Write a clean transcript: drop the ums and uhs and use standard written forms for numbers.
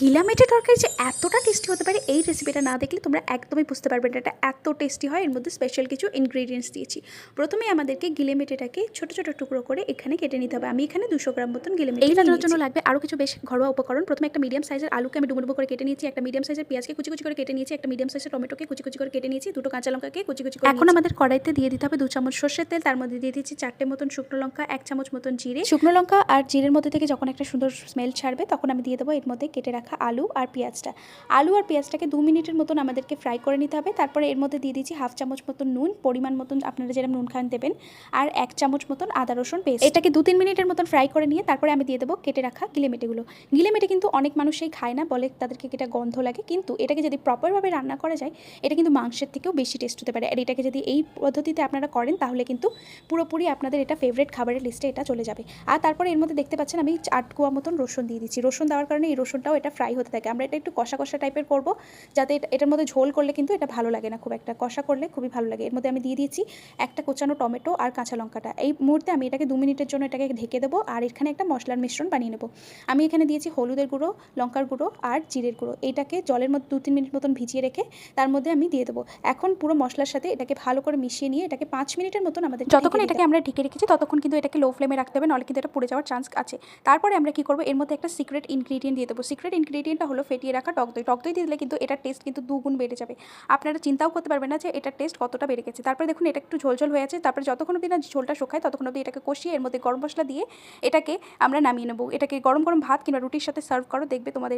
ঘিলামেটে তরকারি যে এতটা টেস্টি হতে পারে এই রেসিপিটা না দেখলে তোমরা একদমই বুঝতে পারবে না এটা এত টেস্টি হয়। এর মধ্যে স্পেশাল কিছু ইনগ্রিডিয়েন্টস দিয়েছি। প্রথমে আমাদেরকে গিলেমেটেটাকে ছোট ছোট টুকরো করে এখানে কেটে নিতে হবে। আমি এখানে 200 গ্রাম মতন গিলেমেটে এই রান্নার জন্য লাগবে আরও কিছু বেশ ঘরোয়া উপকরণ। প্রথমে একটা মিডিয়াম সাইজের আলুকে আমি ডুমো ডুমো করে কেটে নিয়েছি, একটা মিডিয়াম সাইজের পেঁয়াজকে কুচি কুচি করে কেটে নিয়েছি, একটা মিডিয়াম সাইজের টমেটোকে কুচি কুচি করে কেটে নিয়েছি, দুটো কাঁচা লঙ্কাকে কুচি কুচি করে। এখন আমাদের কড়াইতে দিয়ে দিতে হবে 2 চামচ সর্ষের তেল, তার মধ্যে দিয়ে দিচ্ছি 4টে মতন শুকনো লঙ্কা, 1 চামচ মতন জিরে। শুকনো লঙ্কা আর জিরের মধ্যে থেকে যখন একটা সুন্দর স্মেল ছাড়বে তখন আমি দিয়ে দেবো এর মধ্যে কেটে রাখা আলু আর পেঁয়াজটা। আলু আর পেঁয়াজটাকে 2 মিনিটের মতন আমাদেরকে ফ্রাই করে নিতে হবে। তারপরে এর মধ্যে দিয়ে দিচ্ছি হাফ চামচ মতন নুন, পরিমাণ মতন আপনারা যেরকম নুন খান দেবেন, আর 1 চামচ মতন আদা রসুন পেস্ট। এটাকে 2-3 মিনিটের মতন ফ্রাই করে নিয়ে তারপরে আমি দিয়ে দেবো কেটে রাখা গিলেমেটেগুলো। গিলেমেটে কিন্তু অনেক মানুষই খায় না, বলে তাদেরকে এটা গন্ধ লাগে, কিন্তু এটাকে যদি প্রপারভাবে রান্না করা যায় এটা কিন্তু মাংসের থেকেও বেশি টেস্ট হতে পারে। আর এটাকে যদি এই পদ্ধতিতে আপনারা করেন তাহলে কিন্তু পুরোপুরি আপনাদের এটা ফেভারিট খাবারের লিস্টে এটা চলে যাবে। আর তারপরে এর মধ্যে দেখতে পাচ্ছেন আমি 8 কোয়া মতন রসুন দিয়ে দিচ্ছি। রসুন দেওয়ার কারণে এই রসুনটাও এটা ফ্রাই হতে থাকে। আমরা এটা একটু কষা কষা টাইপের করবো, যাতে এটার মধ্যে ঝোল করলে কিন্তু এটা ভালো লাগে না, খুব একটা কষা করলে খুবই ভালো লাগে। এর মধ্যে আমি দিয়ে দিয়েছি একটা কোচানো টমেটো আর কাঁচা লঙ্কাটা। এই মুহূর্তে আমি এটাকে 2 মিনিটের জন্য এটাকে ঢেকে দেবো আর এখানে একটা মশলার মিশ্রণ বানিয়ে নেবো। আমি এখানে দিয়েছি হলুদের গুঁড়ো, লঙ্কার গুঁড়ো আর জিরের গুঁড়ো। এইটাকে জলের মধ্যে 2-3 মিনিট মতন ভিজিয়ে রেখে তার মধ্যে আমি দিয়ে দেবো। এখন পুরো মশলার সাথে এটাকে ভালো করে মিশিয়ে নিয়ে এটাকে 5 মিনিটের মতন আমাদের যতক্ষণ এটাকে আমরা ঢেকে রেখেছি ততক্ষণ কিন্তু এটাকে লো ফ্লেমে রাখতে হবে, নাহলে কিন্তু এটা পুড়ে যাওয়ার চান্স আছে। তারপরে আমরা কি করবো, এর মধ্যে একটা সিক্রেট ইনগ্রিডিয়েন্ট দিয়ে দেবো। সিক্রেট ইনগ্রিডিয়েন্টটা হলো ফেটিয়ে রাখা টক দই। টক দই দিলে কিন্তু এটার টেস্ট কিন্তু 2 গুণ বেড়ে যাবে। আপনারা চিন্তাও করতে পারবেন না যে এটার টেস্ট কতটা বেড়ে গেছে। তারপরে দেখুন এটা একটু ঝোলঝোল হয়ে আছে। তারপরে যতক্ষণ অবধি না ঝোলটা শুকায় ততক্ষণ অবধি এটাকে কষিয়ে এর মধ্যে গরম মশলা দিয়ে এটাকে আমরা নামিয়ে নেবো। এটাকে গরম গরম ভাত কিংবা রুটির সাথে সার্ভ করো, দেখবে তোমাদের